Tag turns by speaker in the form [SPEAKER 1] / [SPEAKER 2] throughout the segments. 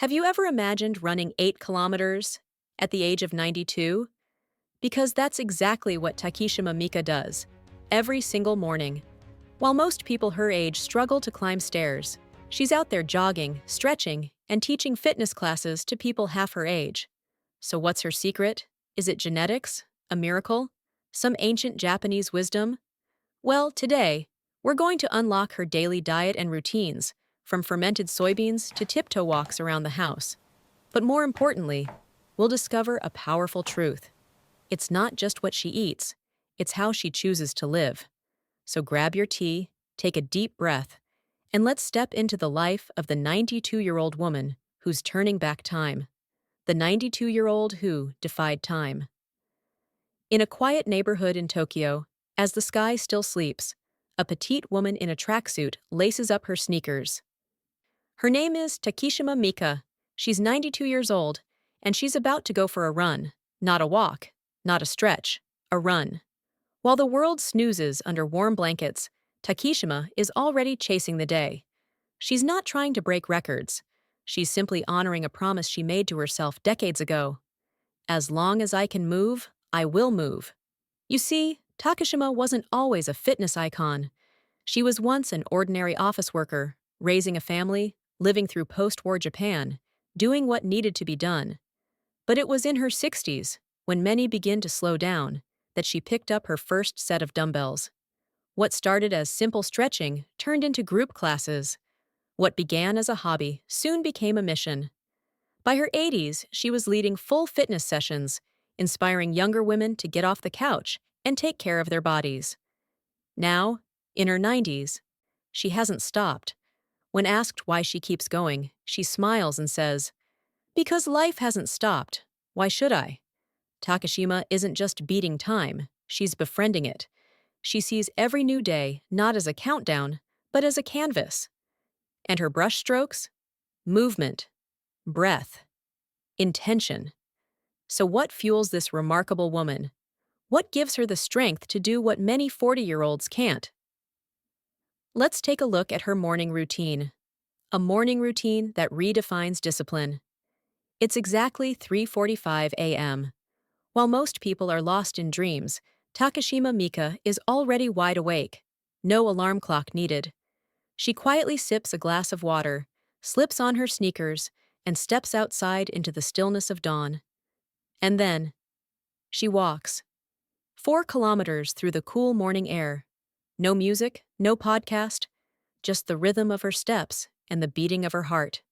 [SPEAKER 1] Have you ever imagined running 8 kilometers at the age of 92? Because that's exactly what Takishima Mika does, every single morning. While most people her age struggle to climb stairs, she's out there jogging, stretching, and teaching fitness classes to people half her age. So what's her secret? Is it genetics? A miracle? Some ancient Japanese wisdom? Well, today, we're going to unlock her daily diet and routines, from fermented soybeans to tiptoe walks around the house. But more importantly, we'll discover a powerful truth. It's not just what she eats, it's how she chooses to live. So grab your tea, take a deep breath, and let's step into the life of the 92-year-old woman who's turning back time. The 92-year-old who defied time. In a quiet neighborhood in Tokyo, as the sky still sleeps, a petite woman in a tracksuit laces up her sneakers. Her name is Takishima Mika. She's 92 years old, and she's about to go for a run. Not a walk, not a stretch, a run. While the world snoozes under warm blankets, Takishima is already chasing the day. She's not trying to break records. She's simply honoring a promise she made to herself decades ago. As long as I can move, I will move. You see, Takishima wasn't always a fitness icon. She was once an ordinary office worker, raising a family, living through post-war Japan, doing what needed to be done. But it was in her 60s, when many begin to slow down, that she picked up her first set of dumbbells. What started as simple stretching turned into group classes. What began as a hobby soon became a mission. By her 80s, she was leading full fitness sessions, inspiring younger women to get off the couch and take care of their bodies. Now, in her 90s, she hasn't stopped. When asked why she keeps going, she smiles and says, "Because life hasn't stopped. Why should I?" Takishima isn't just beating time, she's befriending it. She sees every new day not as a countdown, but as a canvas. And her brushstrokes? Movement, breath, intention. So what fuels this remarkable woman? What gives her the strength to do what many 40-year-olds can't? Let's take a look at her morning routine. A morning routine that redefines discipline. It's exactly 3:45 a.m. While most people are lost in dreams, Takishima Mika is already wide awake. No alarm clock needed. She quietly sips a glass of water, slips on her sneakers, and steps outside into the stillness of dawn. And then, she walks. 4 kilometers through the cool morning air. No music, no podcast, just the rhythm of her steps and the beating of her heart.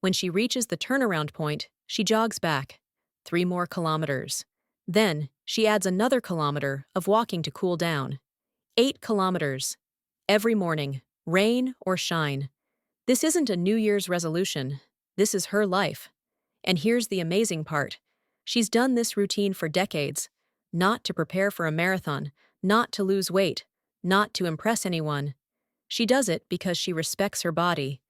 [SPEAKER 1] When she reaches the turnaround point, she jogs back. 3 more kilometers. Then, she adds another kilometer of walking to cool down. 8 kilometers. Every morning, rain or shine. This isn't a New Year's resolution. This is her life. And here's the amazing part. She's done this routine for decades. Not to prepare for a marathon, not to lose weight, not to impress anyone. She does it because she respects her body.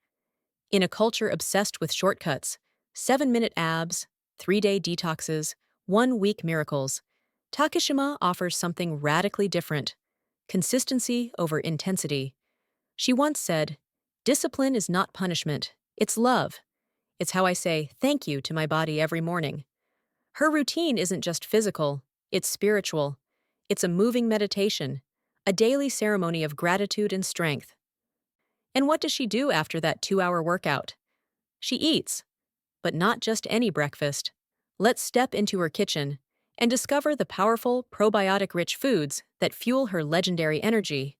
[SPEAKER 1] In a culture obsessed with shortcuts, 7-minute abs, 3-day detoxes, 1-week miracles, Takishima offers something radically different. Consistency over intensity. She once said, "Discipline is not punishment, it's love. It's how I say thank you to my body every morning." Her routine isn't just physical, it's spiritual. It's a moving meditation, a daily ceremony of gratitude and strength. And what does she do after that 2-hour workout? She eats, but not just any breakfast. Let's step into her kitchen and discover the powerful probiotic-rich foods that fuel her legendary energy.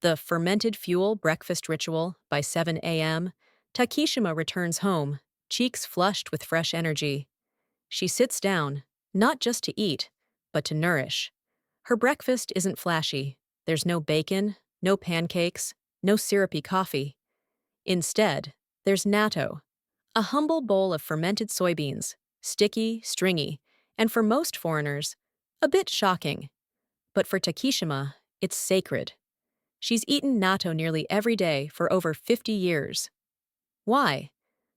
[SPEAKER 1] The fermented fuel breakfast ritual by 7 a.m., Takishima returns home, cheeks flushed with fresh energy. She sits down, not just to eat, but to nourish. Her breakfast isn't flashy. There's no bacon, no pancakes, no syrupy coffee. Instead, there's natto, a humble bowl of fermented soybeans, sticky, stringy, and for most foreigners, a bit shocking. But for Takishima, it's sacred. She's eaten natto nearly every day for over 50 years. Why?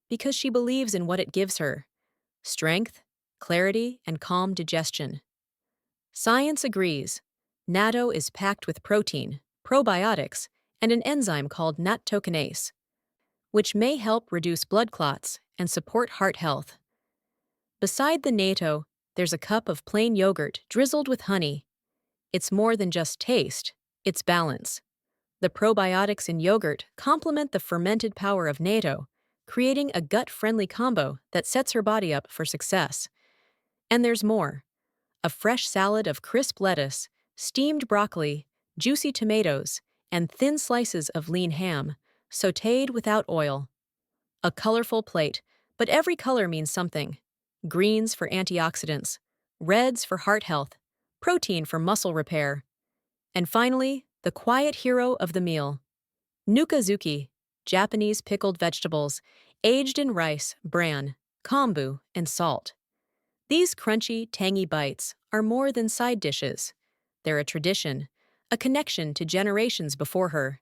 [SPEAKER 1] Because she believes in what it gives her: strength, clarity, and calm digestion. Science agrees. Natto is packed with protein, probiotics, and an enzyme called nattokinase. which may help reduce blood clots and support heart health. Beside the natto, there's a cup of plain yogurt drizzled with honey. It's more than just taste, it's balance. The probiotics in yogurt complement the fermented power of natto, creating a gut-friendly combo that sets her body up for success. And there's more. A fresh salad of crisp lettuce, steamed broccoli, juicy tomatoes, and thin slices of lean ham, sautéed without oil. A colorful plate, but every color means something. Greens for antioxidants, reds for heart health, protein for muscle repair. And finally, the quiet hero of the meal. Nukazuki, Japanese pickled vegetables, aged in rice, bran, kombu, and salt. These crunchy, tangy bites are more than side dishes. They're a tradition, a connection to generations before her.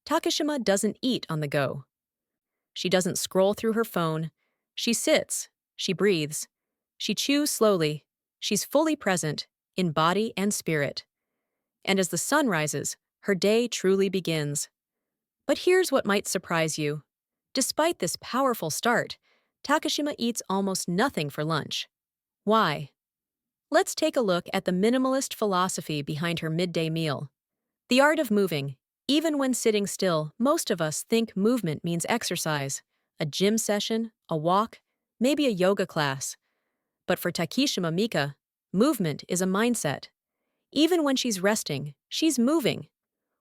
[SPEAKER 1] Takishima doesn't eat on the go. She doesn't scroll through her phone. She sits, she breathes, she chews slowly, she's fully present, in body and spirit. And as the sun rises, her day truly begins. But here's what might surprise you. Despite this powerful start, Takashima eats almost nothing for lunch. Why? Let's take a look at the minimalist philosophy behind her midday meal. The art of moving. Even when sitting still, most of us think movement means exercise. A gym session, a walk, maybe a yoga class. But for Takishima Mika, movement is a mindset. Even when she's resting, she's moving.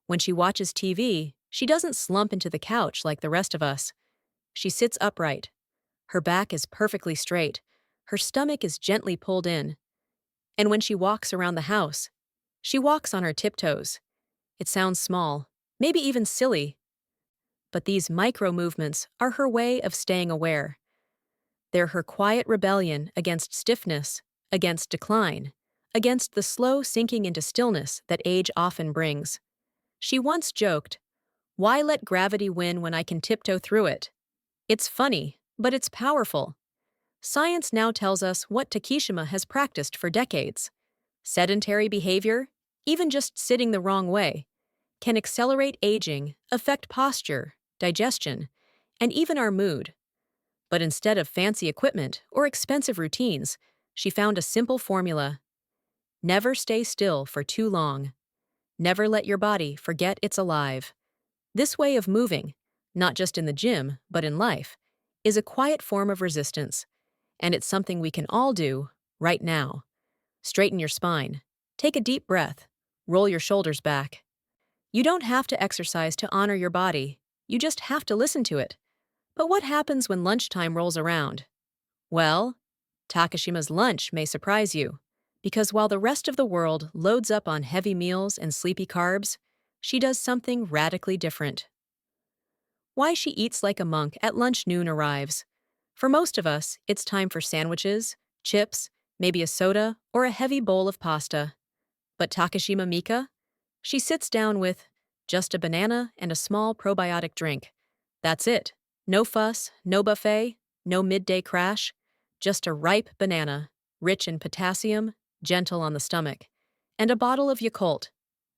[SPEAKER 1] When she watches TV, she doesn't slump into the couch like the rest of us. She sits upright. Her back is perfectly straight. Her stomach is gently pulled in. And when she walks around the house, she walks on her tiptoes. It sounds small, maybe even silly. But these micro movements are her way of staying aware. They're her quiet rebellion against stiffness, against decline, against the slow sinking into stillness that age often brings. She once joked, "Why let gravity win when I can tiptoe through it?" It's funny, but it's powerful. Science now tells us what Takishima has practiced for decades. Sedentary behavior, even just sitting the wrong way, can accelerate aging, affect posture, digestion, and even our mood. But instead of fancy equipment or expensive routines, she found a simple formula. Never stay still for too long. Never let your body forget it's alive. This way of moving, not just in the gym, but in life, is a quiet form of resistance, and it's something we can all do right now. Straighten your spine. Take a deep breath. Roll your shoulders back. You don't have to exercise to honor your body. You just have to listen to it. But what happens when lunchtime rolls around? Well, Takashima's lunch may surprise you, because while the rest of the world loads up on heavy meals and sleepy carbs, she does something radically different. Why she eats like a monk at lunch noon arrives. For most of us, it's time for sandwiches, chips, maybe a soda, or a heavy bowl of pasta. But Takashima Mika? She sits down with just a banana and a small probiotic drink. That's it. No fuss, no buffet, no midday crash. Just a ripe banana, rich in potassium, gentle on the stomach. And a bottle of Yakult,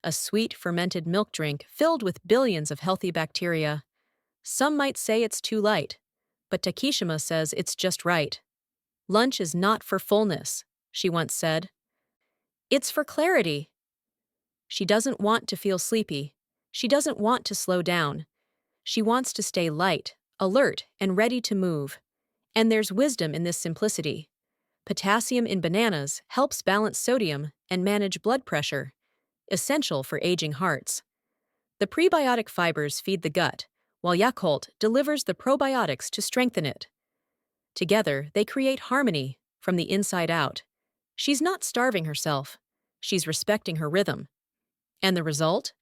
[SPEAKER 1] a sweet fermented milk drink filled with billions of healthy bacteria. Some might say it's too light, but Takishima says it's just right. Lunch is not for fullness, she once said. It's for clarity. She doesn't want to feel sleepy. She doesn't want to slow down. She wants to stay light, alert, and ready to move. And there's wisdom in this simplicity. Potassium in bananas helps balance sodium and manage blood pressure, essential for aging hearts. The prebiotic fibers feed the gut, while Yakult delivers the probiotics to strengthen it. Together, they create harmony from the inside out. She's not starving herself. She's respecting her rhythm. And the result?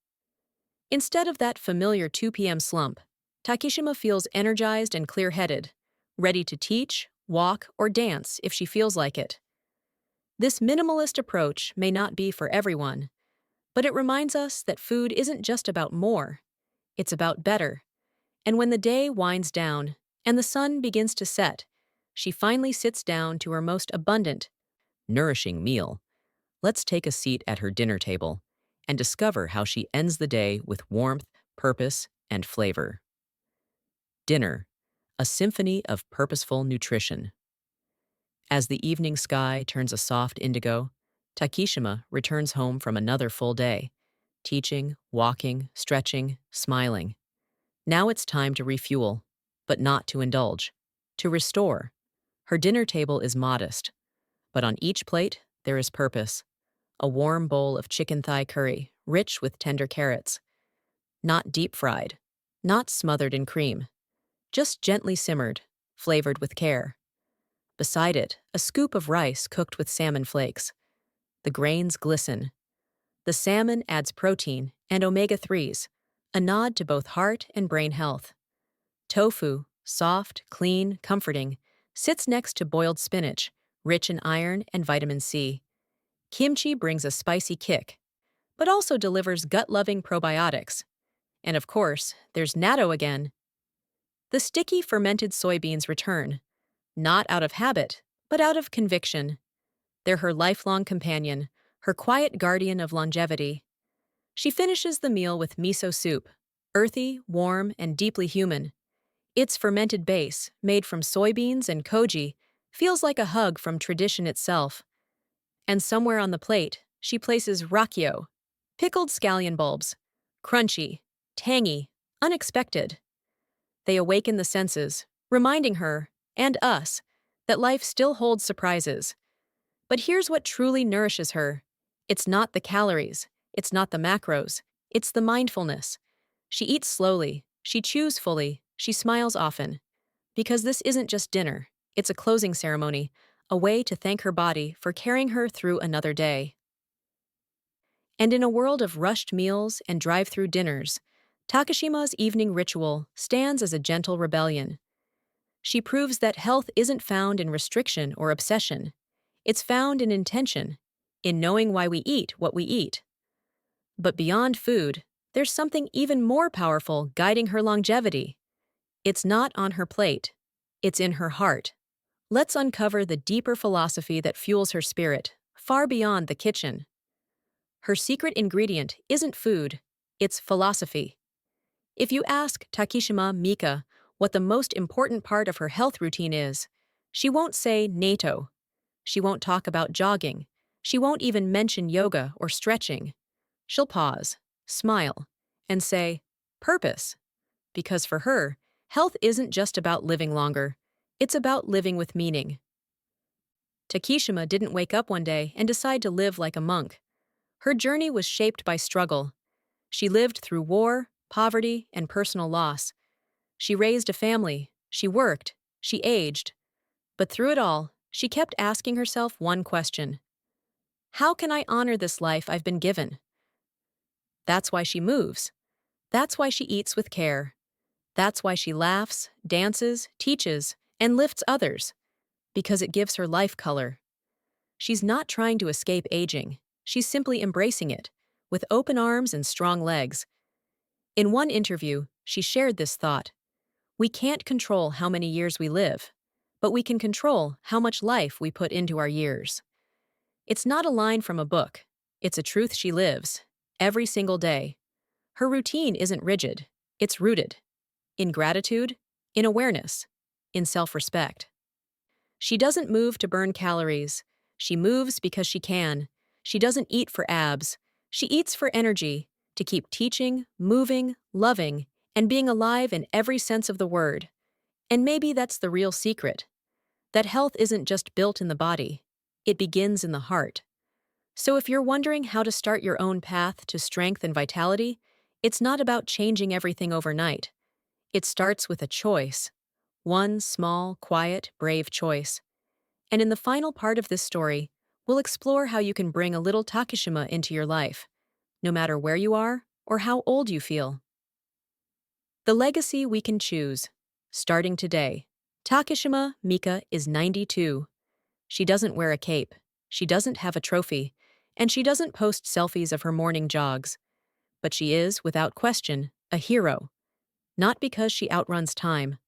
[SPEAKER 1] Instead of that familiar 2 p.m. slump, Takishima feels energized and clear-headed, ready to teach, walk, or dance if she feels like it. This minimalist approach may not be for everyone, but it reminds us that food isn't just about more, it's about better. And when the day winds down and the sun begins to set, she finally sits down to her most abundant, nourishing meal. Let's take a seat at her dinner table and discover how she ends the day with warmth, purpose, and flavor. Dinner, a symphony of purposeful nutrition. As the evening sky turns a soft indigo, Takishima returns home from another full day, teaching, walking, stretching, smiling. Now it's time to refuel, but not to indulge, to restore. Her dinner table is modest, but on each plate there is purpose. A warm bowl of chicken thigh curry, rich with tender carrots. Not deep fried, not smothered in cream, just gently simmered, flavored with care. Beside it, a scoop of rice cooked with salmon flakes. The grains glisten. The salmon adds protein and omega-3s, a nod to both heart and brain health. Tofu, soft, clean, comforting, sits next to boiled spinach, rich in iron and vitamin C. Kimchi brings a spicy kick, but also delivers gut-loving probiotics. And of course, there's natto again. The sticky fermented soybeans return, not out of habit, but out of conviction. They're her lifelong companion, her quiet guardian of longevity. She finishes the meal with miso soup, earthy, warm, and deeply human. Its fermented base, made from soybeans and koji, feels like a hug from tradition itself. And somewhere on the plate, she places rakkyo, pickled scallion bulbs, crunchy, tangy, unexpected. They awaken the senses, reminding her, and us, that life still holds surprises. But here's what truly nourishes her. It's not the calories, it's not the macros, it's the mindfulness. She eats slowly, she chews fully, she smiles often. Because this isn't just dinner, it's a closing ceremony, a way to thank her body for carrying her through another day. And in a world of rushed meals and drive-through dinners, Takishima's evening ritual stands as a gentle rebellion. She proves that health isn't found in restriction or obsession. It's found in intention, in knowing why we eat what we eat. But beyond food, there's something even more powerful guiding her longevity. It's not on her plate. It's in her heart. Let's uncover the deeper philosophy that fuels her spirit, far beyond the kitchen. Her secret ingredient isn't food, it's philosophy. If you ask Takishima Mika what the most important part of her health routine is, she won't say natto. She won't talk about jogging. She won't even mention yoga or stretching. She'll pause, smile, and say, purpose. Because for her, health isn't just about living longer. It's about living with meaning. Takishima didn't wake up one day and decide to live like a monk. Her journey was shaped by struggle. She lived through war, poverty, and personal loss. She raised a family, she worked, she aged. But through it all, she kept asking herself one question. How can I honor this life I've been given? That's why she moves. That's why she eats with care. That's why she laughs, dances, teaches, and lifts others. Because it gives her life color. She's not trying to escape aging. She's simply embracing it, with open arms and strong legs. In one interview, she shared this thought. We can't control how many years we live, but we can control how much life we put into our years. It's not a line from a book. It's a truth she lives, every single day. Her routine isn't rigid. It's rooted. In gratitude, in awareness, in self-respect. She doesn't move to burn calories. She moves because she can. She doesn't eat for abs. She eats for energy, to keep teaching, moving, loving, and being alive in every sense of the word. And maybe that's the real secret. That health isn't just built in the body. It begins in the heart. So if you're wondering how to start your own path to strength and vitality, it's not about changing everything overnight. It starts with a choice. One small, quiet, brave choice. And in the final part of this story, we'll explore how you can bring a little Takishima into your life, no matter where you are or how old you feel. The legacy we can choose. Starting today. Takishima Mika is 92. She doesn't wear a cape. She doesn't have a trophy. And she doesn't post selfies of her morning jogs. But she is, without question, a hero. Not because she outruns time,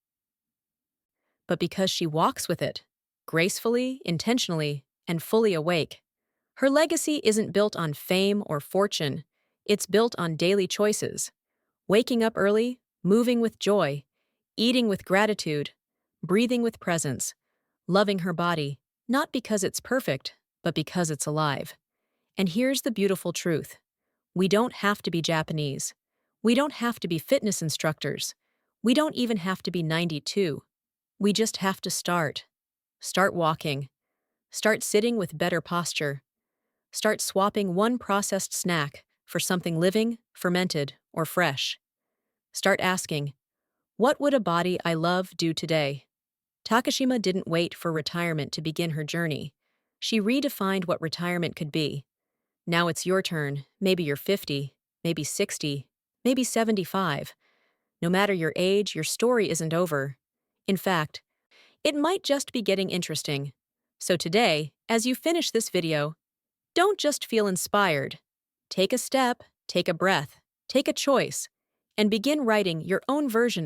[SPEAKER 1] but because she walks with it, gracefully, intentionally, and fully awake. Her legacy isn't built on fame or fortune. It's built on daily choices. Waking up early, moving with joy, eating with gratitude, breathing with presence, loving her body, not because it's perfect, but because it's alive. And here's the beautiful truth. We don't have to be Japanese. We don't have to be fitness instructors. We don't even have to be 92. We just have to start. Start walking. Start sitting with better posture. Start swapping one processed snack for something living, fermented, or fresh. Start asking, what would a body I love do today? Takishima didn't wait for retirement to begin her journey. She redefined what retirement could be. Now it's your turn. Maybe you're 50, maybe 60, maybe 75. No matter your age, your story isn't over. In fact, it might just be getting interesting. So today, as you finish this video, don't just feel inspired. Take a step, take a breath, take a choice, and begin writing your own version.